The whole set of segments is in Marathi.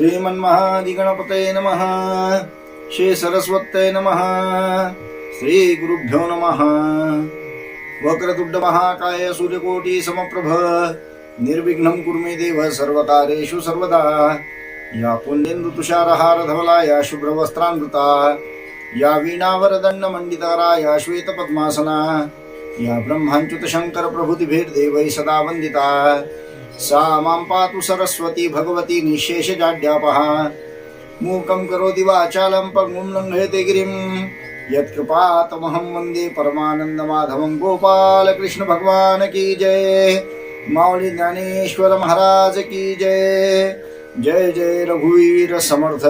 श्रीमन्महादिगणपतये नमः। श्री सरस्वत्यै नमः। श्री गुरुभ्यो नमः। वक्रतुंड महाकाय सूर्यकोटि समप्रभ निर्विघ्नं कुरु मे देव सर्वकार्येषु सर्वदा। या पुण्येन्दु तुषारहार धवला या शुभ्रवस्त्रान्विता या वीणावरदंड मंडितारा या श्वेत पद्मासना या ब्रह्माच्युत शंकर प्रभृति भेददेवै सदा वंदिता। सा मां पातु सरस्वती भगवती निशेष जाड्यापहा। मूकं करोति वाचालं पङ्गुं लङ्घयते गिरिं यत्कृपातमहं वन्दे परमानंद माधवं। गोपाल कृष्ण भगवान की जय। माऊली ज्ञानेश्वर महाराज की जय। जय जय रघुवीर समर्थ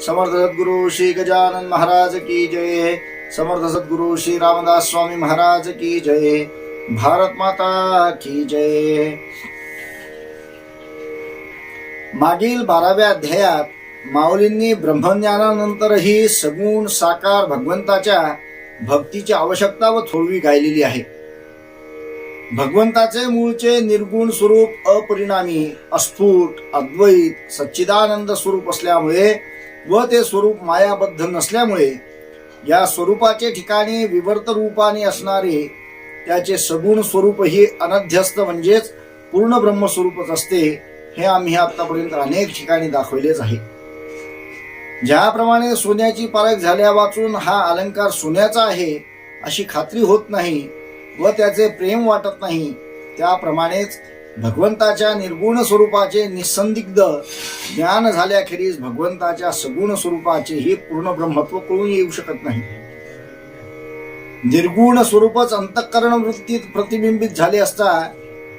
समर्थ सद्गुरु श्री गजानन महाराज की जय। समर्थ सद्गुरु श्री रामदास स्वामी महाराज की जय। भारत माता की जय। मागील 12व्या अध्यायात माऊलींनी ब्रह्मज्ञानानंतरही सगुण साकार भगवंताच्या भक्तीची आवश्यकता व थोडवी गायलेली आहे। भगवंताचे मूळचे निर्गुण स्वरूप अपरिणामी अस्फुट अद्वैत सच्चिदानंद स्वरूप असल्यामुळे व ते स्वरूप मायाबद्ध नसल्यामुळे या स्वरूपाचे ठिकाणी विवर्त रूपाने असणारे त्याचे सगुण स्वरूपही अनध्यस्त म्हणजेच पूर्ण ब्रह्मस्वरूपच असते। हे आम्ही आतापर्यंत अनेक ठिकाणी दाखवलेच आहे। ज्याप्रमाणे सोन्याची पारख झाल्या वाचून हा अलंकार सोन्याचा आहे अशी खात्री होत नाही व त्याचे प्रेम वाटत नाही, त्याप्रमाणेच भगवंताच्या निर्गुण स्वरूपाचे निसंदिग्ध ज्ञान झाल्याखेरीज भगवंताच्या सगुण स्वरूपाचेही पूर्ण ब्रह्मत्व कळून येऊ शकत नाही। निर्गुण स्वरूपच अंतःकरण वृत्तीत प्रतिबिंबित झाले असता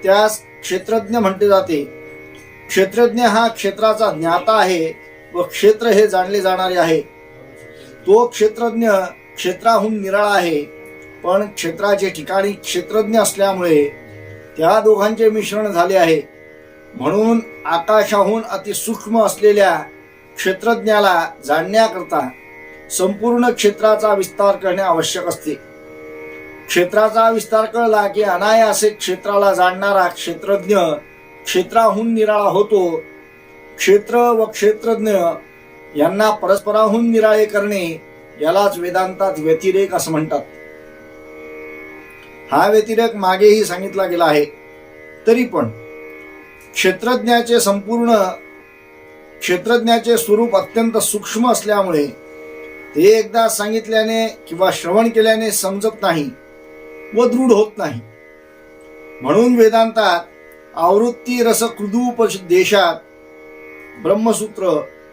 त्यास क्षेत्रज्ञ म्हटले जाते। क्षेत्रज्ञ हा क्षेत्राचा ज्ञाता आहे व क्षेत्र हे जाणले जाणारे आहे। तो क्षेत्रज्ञ क्षेत्राहून निराळा आहे, पण क्षेत्राचे ठिकाणी क्षेत्रज्ञ असल्यामुळे त्या दोघांचे मिश्रण झाले आहे। म्हणून आकाशाहून अतिसूक्ष्म असलेल्या क्षेत्रज्ञाला जाणण्याकरता संपूर्ण क्षेत्राचा विस्तार करणे आवश्यक असते। क्षेत्राचा विस्तार कळला की अनायासे क्षेत्राला जाणणारा क्षेत्रज्ञ क्षेत्राहून निराळा होतो। क्षेत्र व क्षेत्रज्ञ यांना परस्पराहून निराळे करणे यालाच वेदांतात व्यतिरेक असं म्हणतात। हा व्यतिरेक मागेही सांगितला गेला आहे। तरी पण क्षेत्रज्ञाचे स्वरूप अत्यंत सूक्ष्म असल्यामुळे ते एकदा सांगितल्याने किंवा श्रवण केल्याने समजत नाही व दृढ होत नाही। म्हणून वेदांतात आवृत्ती रस कृदूपदेशात ब्रह्मसूत्र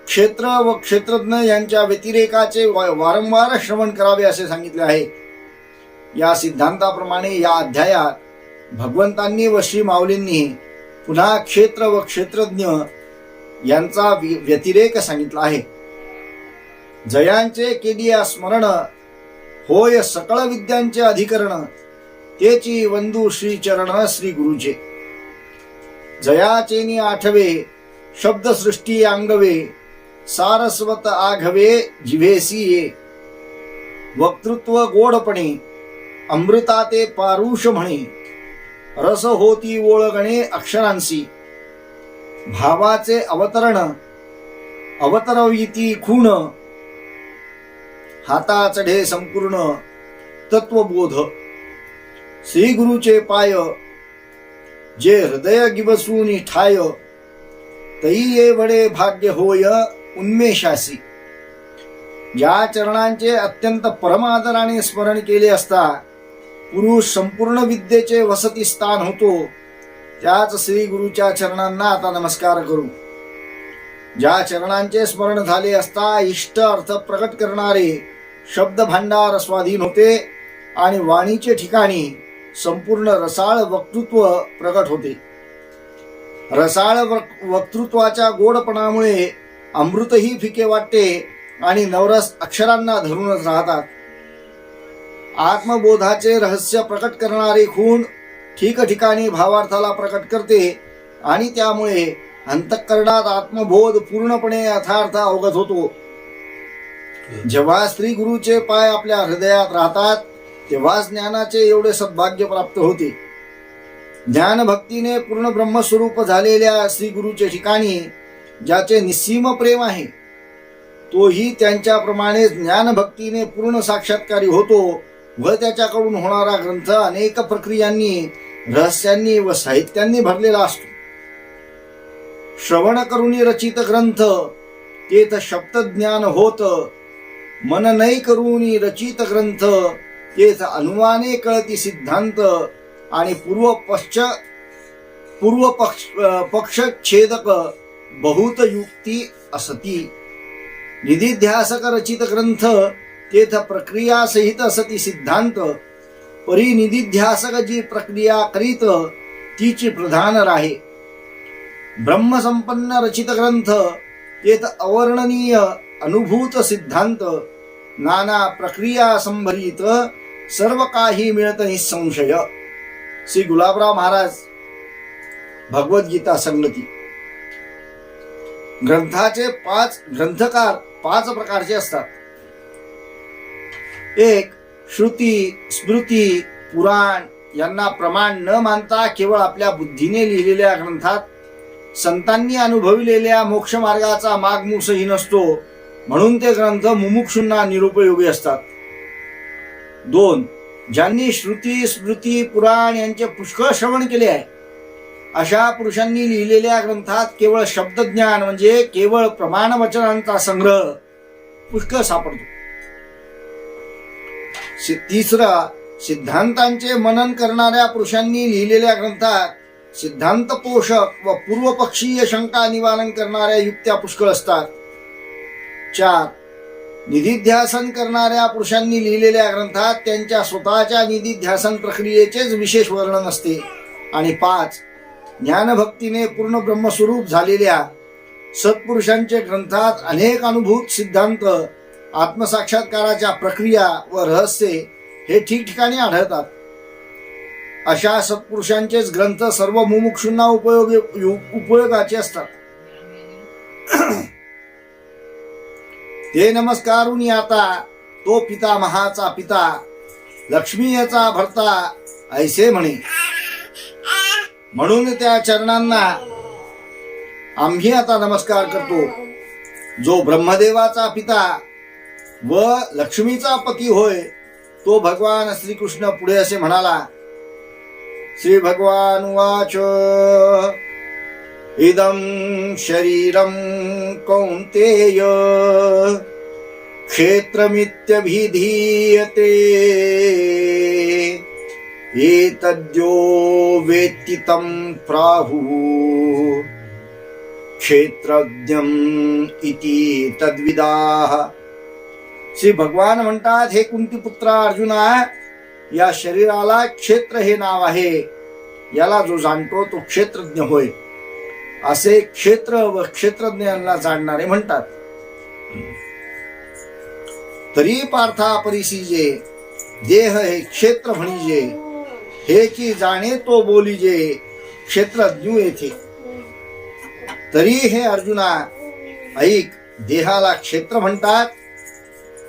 क्षेत्र व क्षेत्रज्ञ यांच्या व्यतिरेकाचे वारंवार श्रवण करावे असे सांगितले आहे। या सिद्धांताप्रमाणे या अध्यायात भगवंतांनी व श्री माऊलींनी पुन्हा क्षेत्र व क्षेत्रज्ञ यांचा व्यतिरेक सांगितला आहे। जयांचे केलिया स्मरण होय सकळ विद्यांचे अधिकरण तेची वंदू श्री चरण श्री गुरुचे। जयाचेनी आठवे शब्द सृष्टी अंगवे सारस्वत आघवे जिभेसी ये। वक्तृत्व गोडपणे अमृताते पारुष म्हणे रस होती ओळगणे अक्षरांसी। भावाचे अवतरण अवतरविती खूण हाता चढे संपूर्ण तत्वबोध। श्री गुरुचे पाय जे हृदय गिवसून ठाय तई ये वडे भाग्य होय उन्मेषासी। ज्या चरणांचे अत्यंत परमादराने स्मरण केले असता पुरुष संपूर्ण विद्येचे वसती स्थान होतो त्याच श्री गुरुच्या चरणांना आता नमस्कार करू। ज्या चरणांचे स्मरण झाले असता इष्ट अर्थ प्रकट करणारे शब्द भांडार स्वाधीन होते आणि वाणीचे ठिकाणी संपूर्ण रसाळ वक्तृत्व प्रकट होते। रसाळ वक्तृत्वाच्या गोडपणामुळे अमृतही फिके वाटते आणि नवरस अक्षरांना धरूनच राहतात। आत्मबोधाचे रहस्य प्रकट करणारे खूण ठिकठिकाणी भावार्थाला प्रकट करते आणि त्यामुळे अंतःकरणात आत्मबोध पूर्णपणे यथार्थ अवगत होतो। जेव्हा श्री गुरुचे पाय आपल्या हृदयात राहतात तेव्हा ज्ञानाचे एवढे सद्भाग्य प्राप्त होते। ज्ञान भक्तीने पूर्ण ब्रह्मस्वरूप झालेल्या श्री गुरुचे ठिकाणी ज्याचे निस्सीम प्रेम आहे तोही त्यांच्याप्रमाणे ज्ञानभक्तीने पूर्ण साक्षात्कारी होतो व त्याच्याकडून होणारा ग्रंथ अनेक प्रक्रियांनी, रहस्यांनी व साहित्यांनी भरलेला असतो. श्रवण करुनी रचित ग्रंथ तेथ शब्द ज्ञान होत, मन नाही करुनी रचित ग्रंथ तेथ अनुमाने कळती सिद्धांत, आणि पूर्व पक्ष छेदक बहुत युक्ती असती. निधिध्यासक रचित ग्रंथ तेथ प्रक्रिया सहित असती सिद्धांत, परी निधिध्यासक जी प्रक्रिया करीत तीची प्रधान राहे. ब्रह्मसंपन्न रचित ग्रंथ तेथ अवर्णनीय अनुभूत सिद्धांत, नाना प्रक्रिया संभरित सर्व काही मिळत निसंशय. श्री गुलाबराव महाराज, भगवद्गीता संगती. ग्रंथाचे ग्रंथकार 5 प्रकारचे असतात. 1. श्रुती, स्मृती, पुराण यांना प्रमाण न मानता केवळ आपल्या बुद्धीने लिहिलेल्या ग्रंथात संतांनी अनुभविलेल्या मोक्ष मार्गाचा मागमूसही नसतो, म्हणून ते ग्रंथ मुमुक्षूंना निरुपयोगी असतात. 2. ज्यांनी श्रुती, स्मृती, पुराण यांचे पुष्कळ श्रवण केले आहे अशा पुरुषांनी लिहिलेल्या ग्रंथात केवळ शब्दज्ञान म्हणजे केवळ प्रमाण वचनांचा संग्रह पुष्कळ सापडतो. 3. सिद्धांतांचे मनन करणाऱ्या पुरुषांनी लिहिलेल्या ग्रंथात सिद्धांत पोषक व पूर्वपक्षीय शंका निवारण करणाऱ्या युक्त्या पुष्कळ असतात. 4. निधिध्यासन करणाऱ्या पुरुषांनी लिहिलेल्या ग्रंथात त्यांच्या स्वतःच्या निधिध्यासन प्रक्रियेचेच विशेष वर्णन असते. आणि 5. ज्ञानभक्तीने पूर्ण ब्रह्मस्वरूप झालेल्या सत्पुरुषांचे ग्रंथात अनेक अनुभूत सिद्धांत, आत्मसाक्षात्काराच्या प्रक्रिया व रहस्ये हे ठिकठिकाणी आढळतात. अशा सत्पुरुषांचेच ग्रंथ सर्व मुमुक्षूंना उपयोगाचे असतात. ते नमस्कारून आता तो पितामहाचा पिता, लक्ष्मीचा भरता ऐसे म्हणे. म्हणून त्या चरणांना आम्ही आता नमस्कार करतो. जो ब्रह्मदेवाचा पिता व लक्ष्मीचा पती होय तो भगवान श्रीकृष्ण पुढे असे म्हणाला. श्री भगवान उवाच. इदं शरीरं कौन्तेय क्षेत्रमित्यभिधीयते, एतद्यो वेत्ति तं प्राहुः क्षेत्रज्ञम् इति तद्विदाः. श्री भगवान म्हणतात, हे कुंतीपुत्रा अर्जुना, या शरीराला क्षेत्र हे नाव आहे. याला जो जाणतो तो क्षेत्रज्ञ होय, असे क्षेत्र व क्षेत्रज्ञांना जाणणारे म्हणतात. तरी पार्था परिसीजे, देह हे क्षेत्र म्हणीजे, हे की जाणे तो बोलीजे क्षेत्रज्ञ येथे. तरी हे अर्जुना ऐक, देहाला क्षेत्र म्हणतात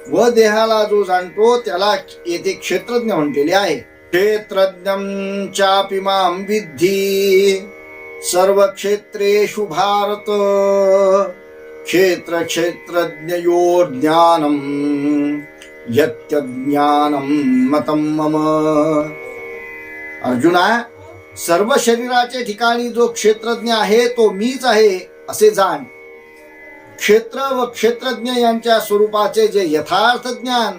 व देहाला जो जाणतो त्याला येथे क्षेत्रज्ञ म्हटलेले आहे. क्षेत्रज्ञं चापि मां विद्धि सर्व क्षेत्रेषु भारत, क्षेत्र क्षेत्रज्ञयोर् ज्ञानम् यत्यज्ञानं मतं मम. अर्जुना, सर्व शरीराचे ठिकाणी जो क्षेत्रज्ञ आहे तो मीच आहे असे जाण. क्षेत्र व क्षेत्रज्ञ यांच्या स्वरूपाचे जे यथार्थ ज्ञान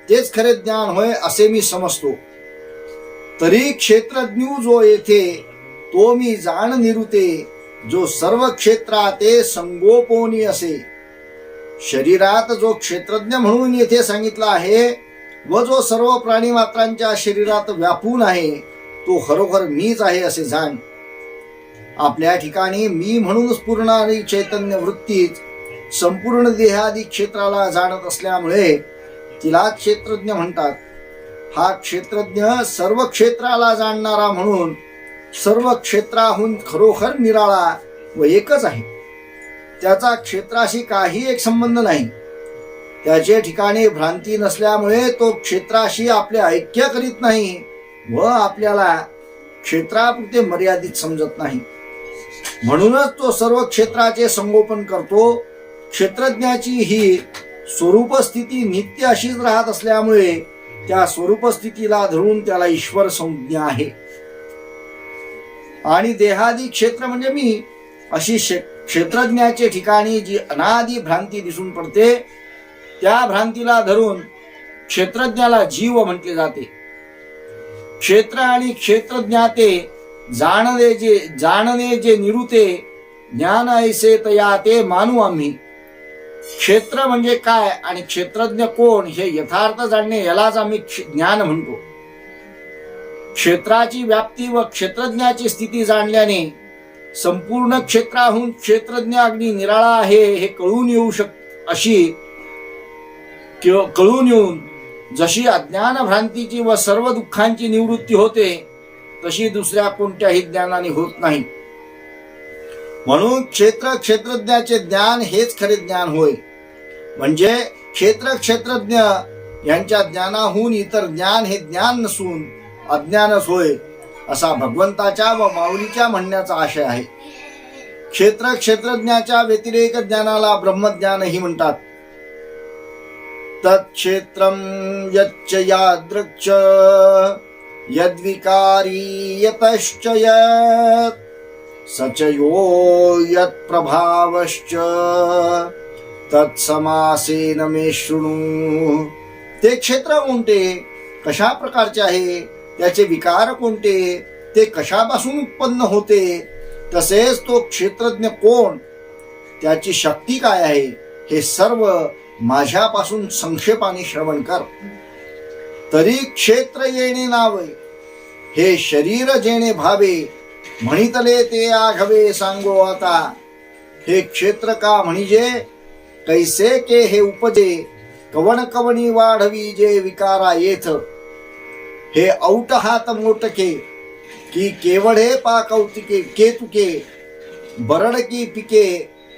तेच खरे ज्ञान होय असे मी समजतो. तरी क्षेत्रज्ञ जो येथे तो मी जाण निरुते, जो सर्व क्षेत्राते संगोपनी असे. शरीरात जो क्षेत्रज्ञ म्हणून येथे सांगितला आहे व जो सर्व प्राणी मात्रांच्या शरीरात व्यापून आहे तो खरोखर मीच आहे असे जाण. आपल्या ठिकाणी मी म्हणून स्फुरणारी चैतन्य वृत्तीच संपूर्ण देहादी क्षेत्राला जाणत असल्यामुळे तिला क्षेत्रज्ञ म्हणतात. हा क्षेत्रज्ञ सर्व क्षेत्राला जाणणारा म्हणून सर्व क्षेत्राहून खरोखर निराळा व एकच आहे. त्याचा क्षेत्राशी काही एक संबंध नाही. त्याचे ठिकाणी भ्रांती नसल्यामुळे तो क्षेत्राशी आपले ऐक्य करीत नाही व आपल्याला क्षेत्रापुरते मर्यादित समजत नाही. म्हणूनच तो सर्व क्षेत्राचे संगोपन करतो. क्षेत्रज्ञाची ही स्वरूप स्थिती नित्य अशीच राहत असल्यामुळे त्या स्वरूप स्थितीला धरून त्याला ईश्वर संज्ञा आहे. आणि देहादी क्षेत्र म्हणजे मी अशी क्षेत्रज्ञाचे ठिकाणी जी अनादी भ्रांती दिसून पडते त्या भ्रांतीला धरून क्षेत्रज्ञाला जीव म्हटले जाते. क्षेत्र आणि क्षेत्रज्ञाते जाणणे जे निरुते ज्ञान ऐसे तया ते मानू आम्ही. क्षेत्र म्हणजे काय आणि क्षेत्रज्ञ कोण हे यथार्थ जाणणे यालाच आम्ही ज्ञान म्हणतो. क्षेत्राची व्याप्ती व क्षेत्रज्ञाची स्थिती जाणल्याने संपूर्ण क्षेत्राहून क्षेत्रज्ञ अगदी निराळा आहे हे कळून येऊन जशी अज्ञान भ्रांतीची व सर्व दुःखांची निवृत्ती होते तशी दुसऱ्या कोणत्याही ज्ञानाने होत नाही. म्हणून क्षेत्रज्ञाचे ज्ञान हेच खरे ज्ञान होय. म्हणजे क्षेत्रज्ञ यांच्या ज्ञानाहून इतर ज्ञान हे ज्ञान नसून अज्ञानच होय असा भगवंताच्या व माऊलीच्या म्हणण्याचा आशय आहे. क्षेत्रज्ञाच्या व्यतिरेक ज्ञानाला ब्रह्मज्ञानही म्हणतात. तत्क्षेत्रम यच्च यादृक्च यद्विकारी यतश्च यत् सच यो यत्प्रभावश्च तत्समासेन मे शृणु. ते क्षेत्र कोणते, कशा प्रकारचे आहे, त्याचे विकार कोणते, ते कशापासून उत्पन्न होते, तसेच तो क्षेत्रज्ञ कोण, त्याची शक्ती काय आहे, हे सर्व माझ्यापासून संक्षेपाने श्रवण कर. तरी क्षेत्र येणे नावे हे शरीर जेणे भावे म्हणितले ते आघवे सांगो आता. हे क्षेत्र का म्हणजे कैसे के हे उपजे कवण कवणी वाढवी जे विकारा येथ. हे औट हात मोटके की केवढे पा कौतिके केतुके बरड की पिके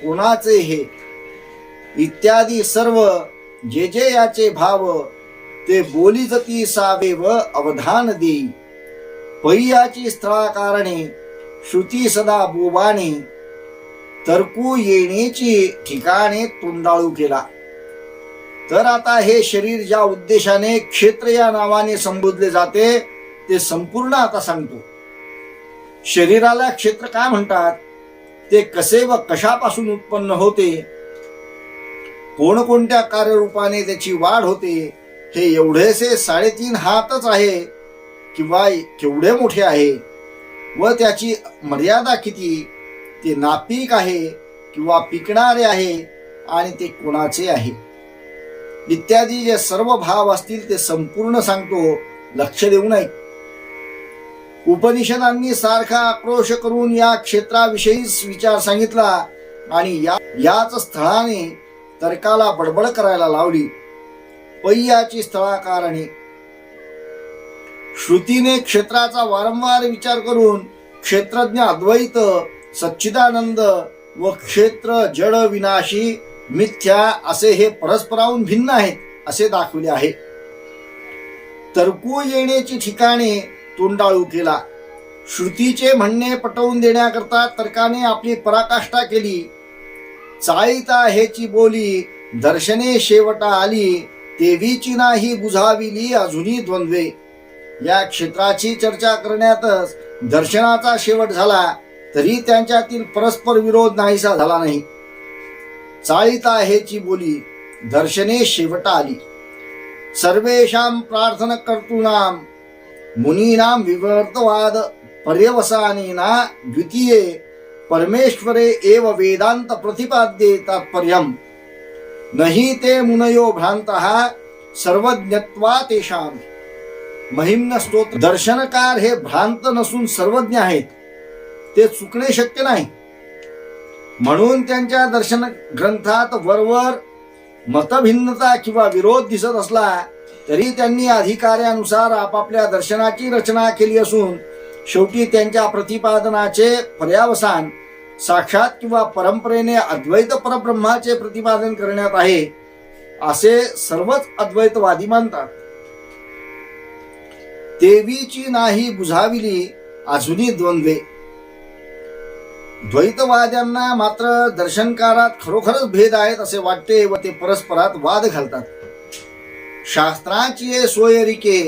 कोणाचे हे इत्यादी सर्व जे जे याचे भाव ते बोली जती सावे व अवधान देई. पैयाची स्थळाकारणे श्रुती सदा बोबाने तरकू येण्याची ठिकाणे तोंडाळू केला. तर आता हे शरीर ज्या उद्देशाने क्षेत्र या नावाने संबोधले जाते ते संपूर्ण आता सांगतो. शरीराला क्षेत्र काय म्हणतात, ते कसे व कशापासून उत्पन्न होते, कोणकोणत्या कार्यरूपाने त्याची वाढ होते, हे एवढेसे 3.5 हातच आहे किंवा केवढे मोठे आहे व त्याची मर्यादा किती, ते नापिक आहे किंवा पिकणारे आहे आणि ते कोणाचे आहे इत्यादी जे सर्व भाव असतील ते संपूर्ण सांगतो. लक्ष देऊ नये. उपनिषदांनी सारखा आक्रोश करून या क्षेत्राविषयीच विचार सांगितला आणि याच स्थळाने तर्काला बडबड करायला लावली. पैयाची स्थळाकारणे श्रुतीने क्षेत्राचा वारंवार विचार करून क्षेत्रज्ञ अद्वैत सच्चिदानंद व क्षेत्र जड विनाशी मिथ्या असे हे परस्पराहून भिन्न आहेत असे दाखवले आहे. तर्कू येण्याची ठिकाणे तोंडाळू केला. श्रुतीचे म्हणणे पटवून देण्याकरता तर्काने आपली पराकाष्ठा केली. चाळीता हेची बोली दर्शने शेवटा आली तेवीची नाही बुझाविली अजूनही द्वंद्वे. या क्षेत्राची चर्चा करण्यातच दर्शनाचा शेवट झाला तरी त्यांच्यातील परस्पर विरोध नाहीसा झाला नाही. चाळीता हेची बोली दर्शने शेवटा आली. सर्वेषां प्रार्थना कर्तॄणां मुनीनां विवर्तवाद पर्यवसानेना द्वितीये परमेश्वरे एव वेदांत प्रतिपाद्ये तात्पर्यम् नहि ते मुनयो भ्रांतः सर्वज्ञत्वा तेषां. महिम्न स्तोत्र. दर्शनकार हे भ्रांत नसून सर्वज्ञ आहेत, ते चुकणे शक्य नाही. म्हणून त्यांच्या दर्शन ग्रंथात वरवर मतभिन्नता किंवा विरोध दिसत असला तरी त्यांनी अधिकाऱ्यानुसार आपापल्या दर्शनाची रचना केली असून शेवटी त्यांच्या प्रतिपादनाचे पर्यावसान साक्षात किंवा परंपरेने अद्वैत परब्रह्माचे प्रतिपादन करण्यात आहे असे सर्वच अद्वैतवादी मानतात. तेवीची नाही बुझाविली अजूनही द्वंद्वे. द्वैतवाद्यांना मात्र दर्शनकारात खरोखरच भेद आहेत असे वाटते व ते परस्परात वाद घालतात. शास्त्राची सोयरिके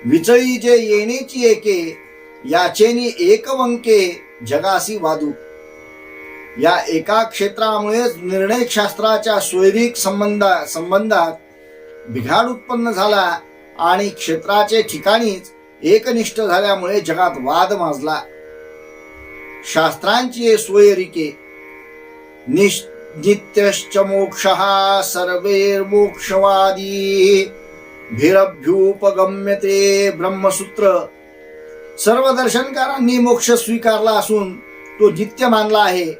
विचळी जे येणेची एके याचेनी एकवंके जगासी वादू. या एका क्षेत्रामुळेच निर्णय शास्त्राच्या सोयरीक संबंधात बिघाड उत्पन्न झाला आणि क्षेत्राचे ठिकाणीच एकनिष्ठ झाल्यामुळे जगात वाद माजला. शास्त्रांची सोयरिके नित्यश्च मोक्षः सर्वैर्मोक्षवादी भिरभ्युपगम्यते ब्रह्मसूत्र. सर्व दर्शनकारांनी मोक्ष स्वीकारला असून तो नित्य मानला आहे.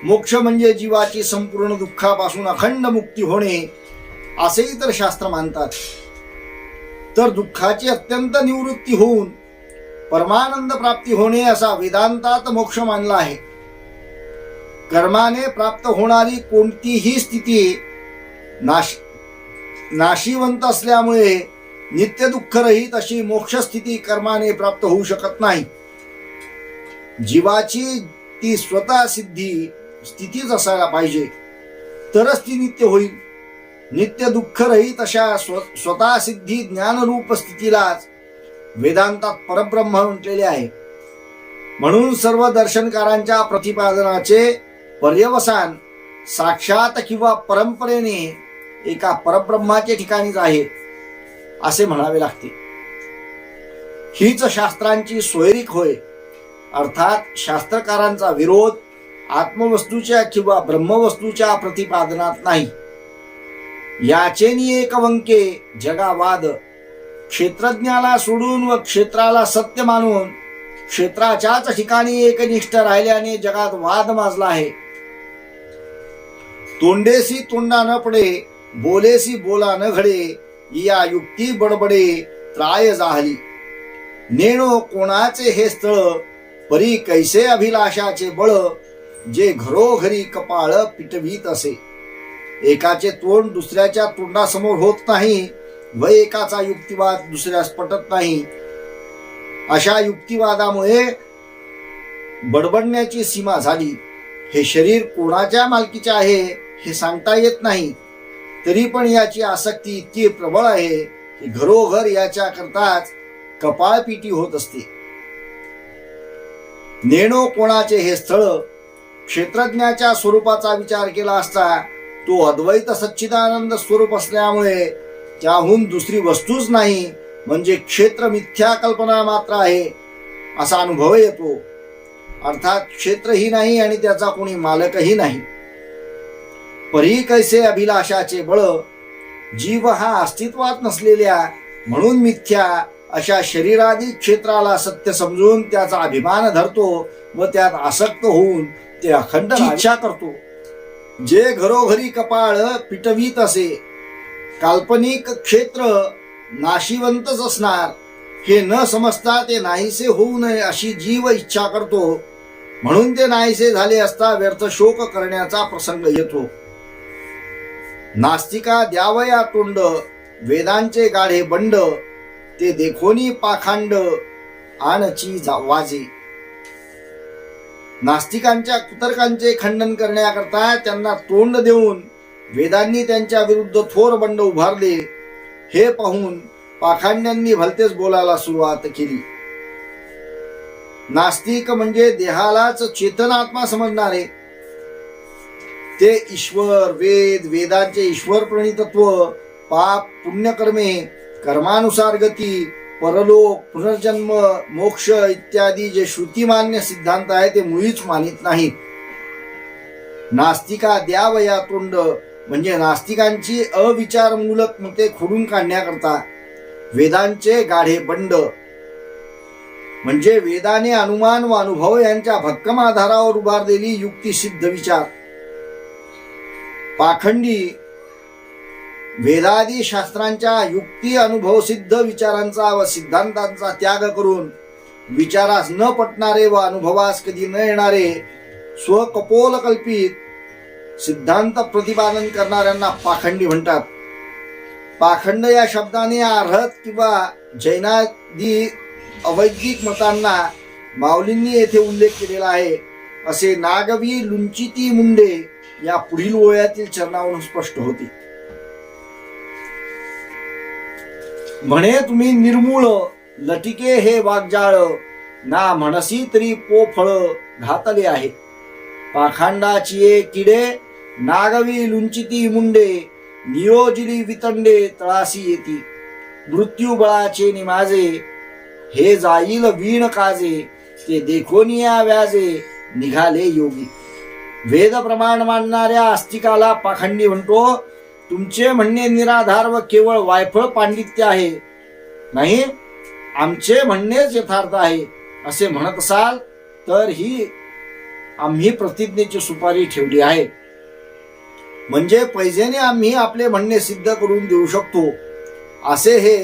मोक्ष म्हणजे जीवाची संपूर्ण दुःखापासून अखंड मुक्ती होणे असेही तर शास्त्र मानतात. तर दुःखाची अत्यंत निवृत्ती होऊन परमानंद प्राप्ती होणे असा वेदांतात मोक्ष मानला आहे. कर्माने प्राप्त होणारी कोणतीही स्थिती नाशिवंत असल्यामुळे नित्य दुःखरहित अशी मोक्ष स्थिती कर्माने प्राप्त होऊ शकत नाही. जीवाची ती स्वतः सिद्धी स्थितीच असायला पाहिजे, तरच ती नित्य होईल. नित्य दुःखरहित अशा स्वतः सिद्धी ज्ञानरूप स्थितीलाच वेदांतात परब्रह्म म्हटलेले आहे. म्हणून सर्व दर्शनकारांच्या प्रतिपादनाचे पर्यवसान साक्षात किंवा परंपरेने एका परब्रह्माच्या ठिकाणीच आहे असे म्हणावे लागते. हीच शास्त्रांची सोयरीक होय. अर्थात शास्त्रकारांचा विरोध आत्मवस्तूच्या किंवा ब्रह्मवस्तूच्या प्रतिपादनात नाही. याचेनी एकवंके जगावाद. क्षेत्रज्ञाला सोडून व क्षेत्राला सत्य मानून क्षेत्राच्याच ठिकाणी एकनिष्ठ राहिल्याने जगात वाद माजला आहे. तोंडेसी तोंडा न पडे बोलेसी बोला न घडे या युक्ती बडबडे त्राय जाहली. नेणो कोणाचे हे स्थळ परी कैसे अभिलाषाचे बळ जे घरोघरी कपाळ पिटवीत असे. एकाचे तोंड दुसऱ्याच्या तोंडासमोर होत नाही व एकाचा युक्तिवाद दुसऱ्यास पटत नाही. अशा युक्तिवादामुळे बडबडण्याची सीमा झाली. हे शरीर कोणाच्या मालकीचे आहे हे सांगता येत नाही, तरी पण याची आसक्ती इतकी प्रबळ आहे की घरोघर याच्या करताच कपाळपिटी होत असते. नेणो कोणाचे हे स्थळ. क्षेत्रज्ञाच्या स्वरूपाचा विचार केला असता तो अद्वैत सच्चिदानंद स्वरूप असल्यामुळे त्याहून दुसरी वस्तूच नाही, म्हणजे क्षेत्र मिथ्या कल्पना मात्र आहे असा अनुभव येतो. अर्थात क्षेत्रही नाही आणि त्याचा कोणी मालकही नाही. परी कैसे अभिलाषाचे बळ. जीव हा अस्तित्वात नसलेल्या म्हणून मिथ्या अशा शरीरादी क्षेत्राला सत्य समजून त्याचा अभिमान धरतो व त्यात आसक्त होऊन ते अखंड इच्छा करतो. जे घरोघरी कपाळ पिटवीत असे. काल्पनिक क्षेत्र नाशिवंतच असणार हे न समजता ते नाहीसे होऊ नये अशी जीव इच्छा करतो. म्हणून ते नाहीसे झाले असता व्यर्थ शोक करण्याचा प्रसंग येतो. नास्तिका द्यावया तोंड वेदांचे गाढे बंड ते देखोनी पाखांड आणची वाजे. नास्तिकांच्या कुतर्कांचे खंडन करण्याकरता त्यांना तोंड देऊन वेदांनी त्यांच्या विरुद्ध थोर बंड उभारले. हे पाहून पाखांड्यांनी भलतेच बोलायला सुरुवात केली. नास्तिक म्हणजे देहालाच चेतनात्मा समजणारे. ते ईश्वर वेद वेदांचे ईश्वर प्रणितत्व पाप पुण्यकर्मे कर्मानुसार गती परलोक पुनर्जन्म मोक्ष इत्यादी जे श्रुतिमान्य सिद्धांत आहे ते मुळीच मानित नाहीत. नास्तिका द्यावया तोंड म्हणजे नास्तिकांची अविचारमूलक मते खोडून काढण्याकरता. वेदांचे गाढे बंड म्हणजे वेदाने अनुमान व अनुभव यांच्या भक्कम आधारावर उभारलेली युक्तिसिद्ध विचार. पाखंडी वेदादी शास्त्रांच्या युक्ती अनुभव सिद्ध विचारांचा व सिद्धांतांचा त्याग करून विचारास न पटणारे व अनुभवास कधी न येणारे स्वकपोल कल्पित सिद्धांत प्रतिपादन करणाऱ्यांना पाखंडी म्हणतात. पाखंड या शब्दाने अर्हत किंवा जैनादी अवैदिक मतांना माऊलींनी येथे उल्लेख केलेला आहे. असे नागवी लुंचिती मुंडे या पुढील ओळ्यातील चरणावरून स्पष्ट होते. म्हणे तुम्ही निर्मूळ लटिके हे वागजाळ, ना म्हणसी तरी पोफळ घातले आहे. पाखांडाची किडे नागवी लुंचिती मुंडे, नियोजिली वितंडे तळासी येती. मृत्यू बळाचे निमाजे, हे जाईल वीण काजे, ते देखोनिया व्याजे निघाले योगी. वेद प्रमाण मानणाऱ्या आस्तिकाला पाखंडी म्हणतो, तुमचे म्हणणे निराधार व केवळ वायफळ पांडित्य आहे. नाही, आमचे म्हणणेच यथार्थ आहे असे म्हणत असाल तर ही आम्ही प्रतिज्ञेची सुपारी ठेवली आहे. म्हणजे पैजेने आम्ही आपले म्हणणे सिद्ध करून देऊ शकतो. असे हे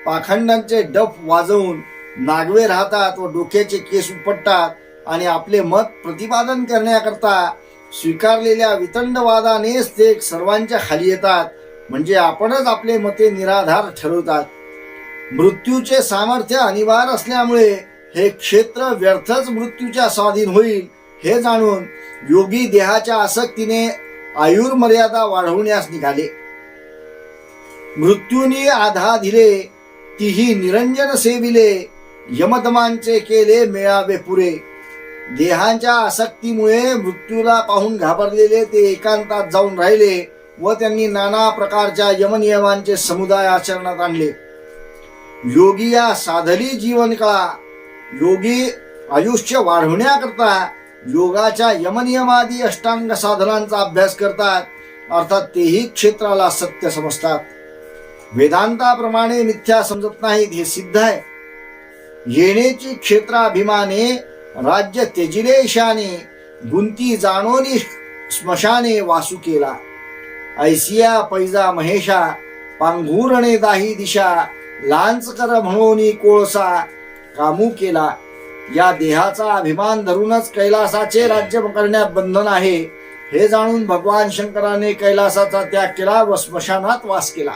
पाखंडांचे डफ वाजवून नागवे राहतात व डोक्याचे केस उपटतात आणि आपले मत प्रतिपादन करण्याकरता स्वीकारलेल्या वितंडवादानेच ते सर्वांच्या खाली येतात. म्हणजे आपणच आपले मते निराधार ठरवतात. मृत्यूचे सामर्थ्य अनिवार्य असल्यामुळे हे क्षेत्र व्यर्थच मृत्यूच्या स्वाधीन होईल हे जाणून योगी देहाच्या आसक्तीने आयुर्मर्यादा वाढवण्यास निघाले. मृत्यूनी आधा दिले तीही निरंजन सेविले, यमदमांचे केले मेळावे पुरे. देहांच्या आसक्तीमुळे मृत्यूला पाहून घाबरलेले ते एकांतात जाऊन राहिले व त्यांनी नाना प्रकारच्या यमनियमांचे समुदाय आचरणात आणले. योगी या साधली जीवनकाळा, योगी आयुष्य वाढवण्याकरता योगाच्या यमनियमादी अष्टांग साधनांचा अभ्यास करतात. अर्थात तेही क्षेत्राला सत्य समजतात. वेदांताप्रमाणे मिथ्या समजत नाहीत हे सिद्ध आहे. येणेची क्षेत्राभिमाने राज्य त्यजिले ईशाने, गुंती जाणोनी स्मशाने वासू केला. ऐसिया पैजा महेशा, पांघुरणे दाही दिशा, लांच कर म्हणोनी कोळसा कामू केला. या देहाचा अभिमान धरूनच कैलासाचे राज्य करण्यात बंधन आहे हे जाणून भगवान शंकराने कैलासाचा त्याग केला व स्मशानात वास केला.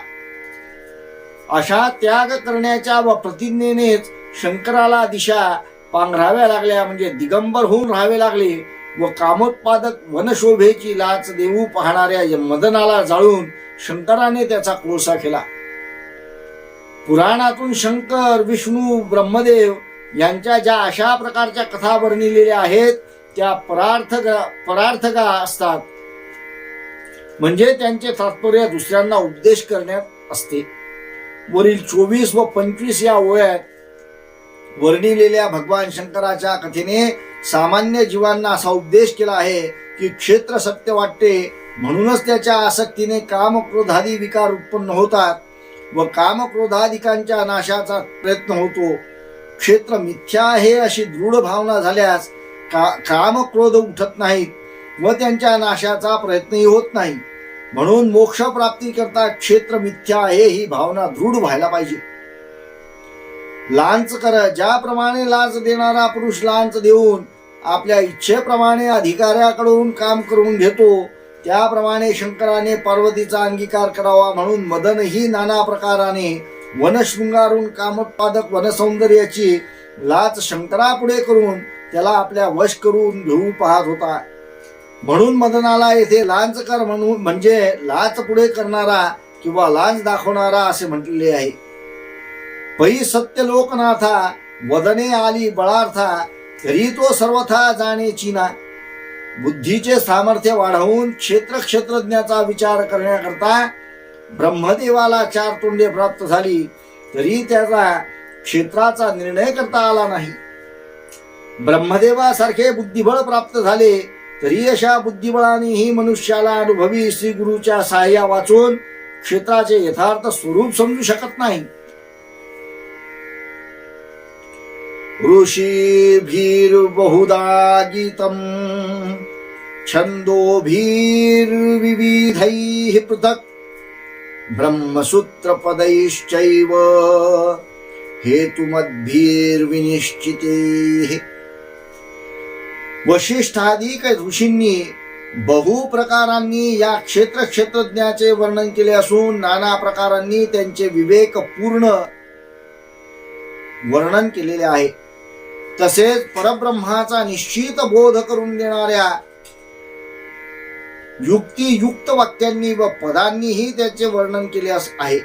अशा त्याग करण्याच्या व प्रतिज्ञेनेच शंकराला दिशा पांघराव्या लागल्या, म्हणजे दिगंबर होऊन राहावे लागले व कामोत्पादक वनशोभेची लाच देऊ पाहणाऱ्या मदनाला जाळून शंकराने त्याचा कोळसा केला. पुराणातून शंकर, विष्णू, ब्रह्मदेव यांच्या ज्या अशा प्रकारच्या कथा वर्णिलेल्या आहेत त्या परार्थका असतात. म्हणजे त्यांचे तात्पर्य दुसऱ्यांना उपदेश करण्यात असते. वरील 24 व 25 या ओळ्यात वर्णिलेल्या भगवान शंकराच्या कथेने सामान्य जीवांना असा उपदेश केला आहे की क्षेत्र सत्य वाटते म्हणूनच त्याच्या आसक्तीने काम क्रोधादी विकार उत्पन्न होतात व काम क्रोधादिकांच्या नाशाचा प्रयत्न होतो. क्षेत्र मिथ्या आहे अशी दृढ भावना झाल्यास काम क्रोध उठत नाहीत व त्यांच्या नाशाचा प्रयत्नही होत नाही. म्हणून मोक्ष प्राप्ती करता क्षेत्र मिथ्या आहे ही भावना दृढ व्हायला पाहिजे. लांच कर, ज्याप्रमाणे लाच देणारा पुरुष लांच देऊन आपल्या इच्छेप्रमाणे अधिकाऱ्याकडून काम करून घेतो त्याप्रमाणे शंकराने पार्वतीचा अंगीकार करावा म्हणून मदनही नाना प्रकाराने वन शृंगारून कामोत्पादक वनसौंदर्याची लाच शंकरापुढे करून त्याला आपल्या वश करून घेऊ पाहत होता. म्हणून मदनाला येथे लांचकर म्हणून म्हणजे लाच पुढे करणारा किंवा लांच दाखवणारा असे म्हटलेले आहे. पै सत्य लोकनाथा वदने आली बळार्था, तरी तो सर्वथा जाणे चीना. बुद्धीचे सामर्थ्य वाढवून क्षेत्रज्ञाचा विचार करण्याकरता ब्रह्मदेवाला 4 तोंडे प्राप्त झाली तरी त्याचा क्षेत्राचा निर्णय करता आला नाही. ब्रह्मदेवासारखे बुद्धिबळ प्राप्त झाले तरी अशा बुद्धिबळानेही मनुष्याला अनुभवी श्री गुरुच्या सहाय्या वाचून क्षेत्राचे यथार्थ स्वरूप समजू शकत नाही. ऋषीभिर बहुधा गीतम छंदोभिर्विविधैः पृथक् ब्रह्मसूत्र पदैश्चैव हेतुमद्भिर्विनिश्चिते. वशिष्ठादिक ऋषींनी बहु प्रकारांनी या क्षेत्रज्ञाचे वर्णन केले असून नाना प्रकारांनी त्यांचे विवेक पूर्ण वर्णन केलेले आहे. तसेच परब्रह्माचा निश्चित बोध करून देणाऱ्या युक्तियुक्त वाक्यांनी व पदांनीही त्याचे वर्णन केले आहे.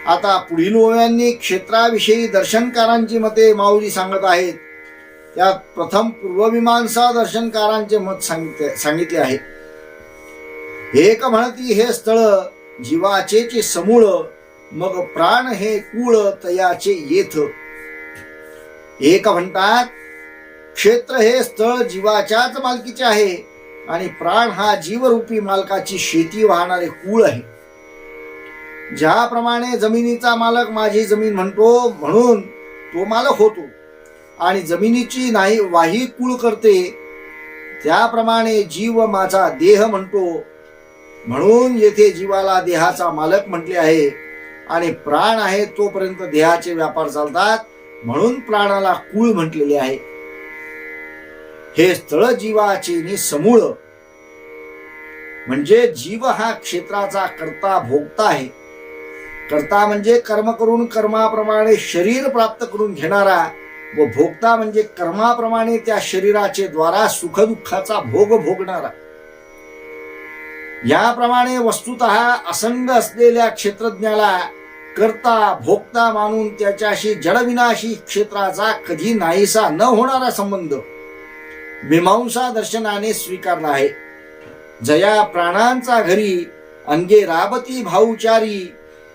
आता पुढील ओव्यांनी क्षेत्राविषयी दर्शनकारांची मते माऊली सांगत आहेत. त्यात प्रथम पूर्वमीमांसा दर्शनकारांचे मत सांगितले आहे. एक म्हणती हे स्थळ जीवाचेचे समूळ, मग प्राण हे कुळ तयाचे येथ. एक म्हणतात क्षेत्र हे स्थळ जीवाच्याच मालकीचे आहे आणि प्राण हा जीवरूपी मालकाची शेती वाहणारे कुळ आहे. ज्याप्रमाणे जमिनीचा मालक माझी जमीन म्हणतो म्हणून तो मालक होतो आणि जमिनीची नाही वाही कुळ करते, त्याप्रमाणे जीव माझा देह म्हणतो म्हणून येथे जीवाला देहाचा मालक म्हटले आहे. आणि प्राण आहे तोपर्यंत देहाचे व्यापार चालतात म्हणून प्राणाला कुळ म्हटलेले आहे. हे स्थळ जीवाचे समूळ म्हणजे जीव हा क्षेत्राचा कर्ता भोगता आहे. कर्ता म्हणजे कर्म करून कर्माप्रमाणे शरीर प्राप्त करून घेणारा व भोगता म्हणजे कर्माप्रमाणे त्या शरीराचे द्वारा सुखदुःखाचा भोग भोगणारा. याप्रमाणे वस्तुतः असंग असलेल्या क्षेत्रज्ञाला कर्ता भोगता मानून त्याच्याशी जडविनाशी क्षेत्राचा कधी नाहीसा न होणारा संबंध मीमांसा दर्शनाने स्वीकारला आहे. जया प्राणांचा घरी अंगे राबती भाऊचारी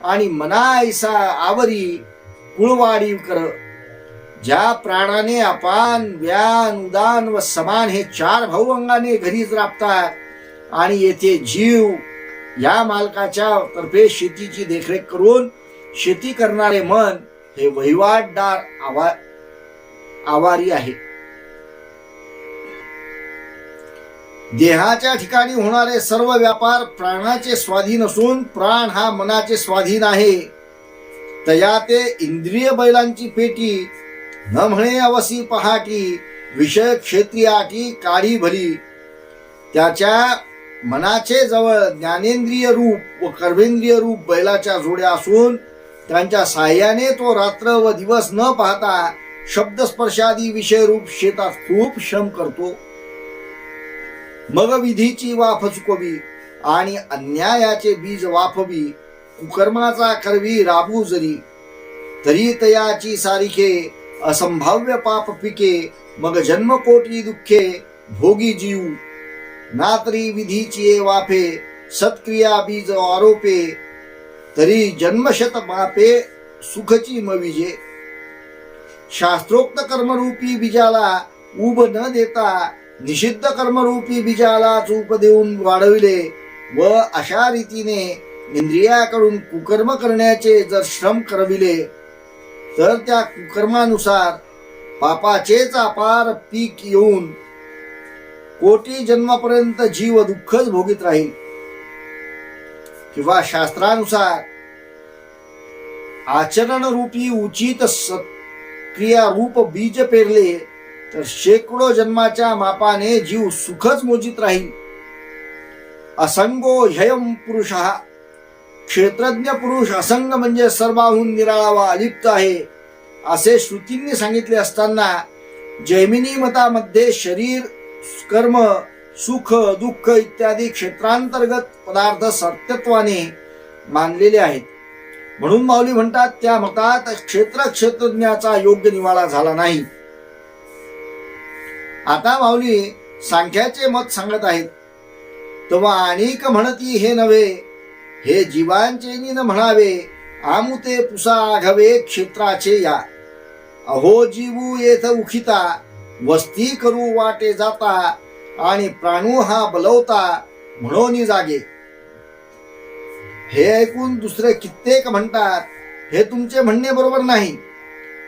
आणि मना ऐसा आवरी कुळवाडी कर. ज्या प्राणाने अपान व्यान उदान व समान हे चार भाऊ अंगाने घरीच राबतात आणि येथे जीव या मालकाच्या तर्फे शेतीची देखरेख करून शेती करणारे मन हे वहिवाटदार आवारी आहे. देहाच्या ठिकाणी होणारे सर्व व्यापार प्राणाचे स्वाधीन असून प्राण हा मनाचे स्वाधीन आहे. तया ते इंद्रिय बैलांची पेटी न म्हणे अवसी पहाटी विषय क्षेत्रियाटी काढी भली. त्याच्या मनाचे जवळ ज्ञानेंद्रिय रूप व कर्मेंद्रिय रूप बैलाच्या जोड्या असून त्यांच्या साह्याने तो रात्र व दिवस न पाहता शब्दस्पर्शादी विषय रूप शेतात खूप श्रम करतो. मग विधीची वाफ चुकवी आणि अन्यायाचे बीज वाफवी, कुकर्माचा करवी राबू जरी तरी तयाची सारिखे असंभाव्य पाप पिके. मग जन्मकोटी दुःखे भोगी जीव ना तरी विधीची वाफे सत्क्रिया बीज आरोपे तरी जन्मशत मापे सुखची मविजे. शास्त्रोक्त कर्मरूपी बीजाला उब न देता निषिद्ध कर्मरूपी बीजाला चूप देऊन वाढविले व अशा रीतीने इंद्रियाकडून कुकर्म करण्याचे जर श्रम करविले तर त्या कुकर्मानुसार पापाचेच अपार पीक येऊन कोटी जन्मापर्यंत जीव दुःखच भोगीत राहील. किंवा शास्त्रानुसार आचरण रूपी उचित क्रिया रूप बीज पेरले तर शेकडो जन्माच्या मापाने जीव सुखच मोजित राहील. असंगो ह्ययम पुरुष, क्षेत्रज्ञ पुरुष असंग म्हणजे सर्वाहून निराळा व अलिप्त आहे असे श्रुतींनी सांगितले असताना जैमिनी मतामध्ये शरीर कर्म सुख दुःख इत्यादी क्षेत्रांतर्गत पदार्थ सत्यत्वाने मानलेले आहेत. म्हणून माऊली म्हणतात त्या मतात क्षेत्रज्ञाचा योग्य निवाडा झाला नाही. आता माऊली सांख्याचे मत सांगत आहेत. तेव्हा अनेक म्हणती हे नव्हे, हे जीवांचे न म्हणावे आमुते पुसा आघवे क्षेत्राचे या. अहो जीवू येथ उखिता वस्ती करू वाटे जाता आणि प्राणू हा बलवता म्हणून जागे. हे ऐकून दुसरे कित्येक म्हणतात हे तुमचे म्हणणे बरोबर नाही.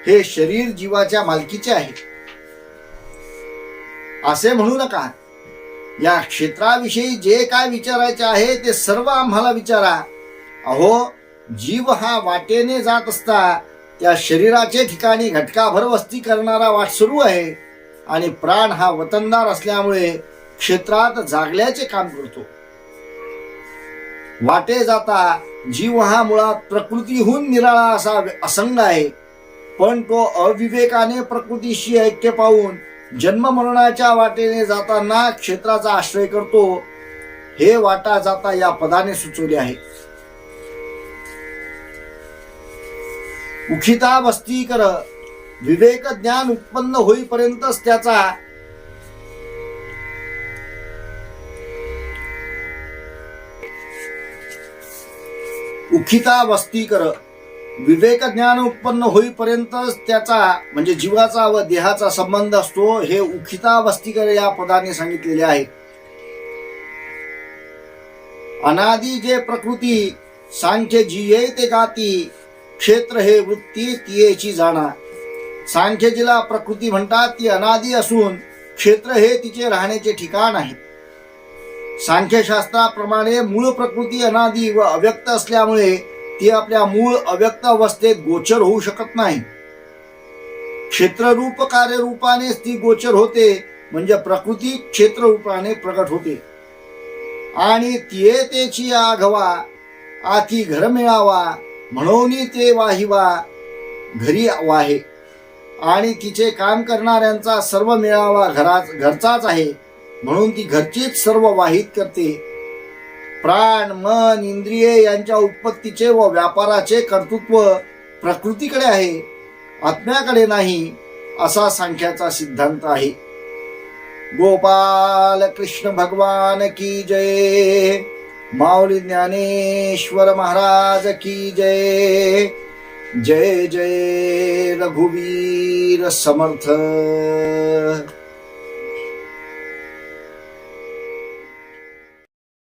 हे शरीर जीवाच्या मालकीचे आहे असे म्हणू नका. या क्षेत्राविषयी जे काय विचारायचे आहे ते सर्व आम्हाला विचारा. अहो जीव हा वाटेने जात असता त्या शरीराचे ठिकाणी घटकाभर वस्ती करणारा वाटसरू आहे आणि प्राण हा वतनदार असल्यामुळे क्षेत्रात जागल्याचे काम करतो. वाटे जाता जीव हा मुळात प्रकृतीहून निराळा असा असंग आहे. पण तो अविवेकाने प्रकृतीशी ऐक्य पाहून जन्म मरणाच्या वाटेने जाताना क्षेत्राचा आश्रय करतो. हे वाटा जाता या पदाने सुचवले आहे. उखिता वस्ती कर, विवेक ज्ञान उत्पन्न होईपर्यंतच त्याचा उखिता वस्ती कर, विवेक ज्ञान उत्पन्न होईपर्यंतच त्याचा म्हणजे जीवाचा व देहाचा संबंध असतो. हे उखिता वस्तीकर या पदाने सांगितलेले आहे. अनादि जे प्रकृती सांख्य जिये ते गाती, क्षेत्र हे वृत्ती तियेची जाणा. सांख्य जिला प्रकृती म्हणतात ती अनादि असून क्षेत्र हे तिचे राहण्याचे ठिकाण आहे. सांख्यशास्त्राप्रमाणे मूळ प्रकृती अनादि व अव्यक्त असल्यामुळे ती आपल्या मूळ अव्यक्त अवस्थेत गोचर होऊ शकत नाही. क्षेत्ररूप कार्यरूपानेच ती गोचर होते, म्हणजे प्रकृती क्षेत्ररूपाने प्रकट होते. आणि तिये तेची आघवा, आती घर मिळावा, म्हणून ते वाहिवा घरी वाहे. आणि तिचे काम करणाऱ्यांचा सर्व मेळावा घरचाच आहे, म्हणून ती घरचीच सर्व वाहित करते. प्राण मन इंद्रिये यांच्या उत्पत्तीचे व व्यापाराचे कर्तृत्व प्रकृतीकडे आहे, आत्म्याकडे नाही, असा सांख्याचा सिद्धांत आहे. गोपाल कृष्ण भगवान की जय. माऊली ज्ञानेश्वर महाराज की जय. जय जय रघुवीर समर्थ.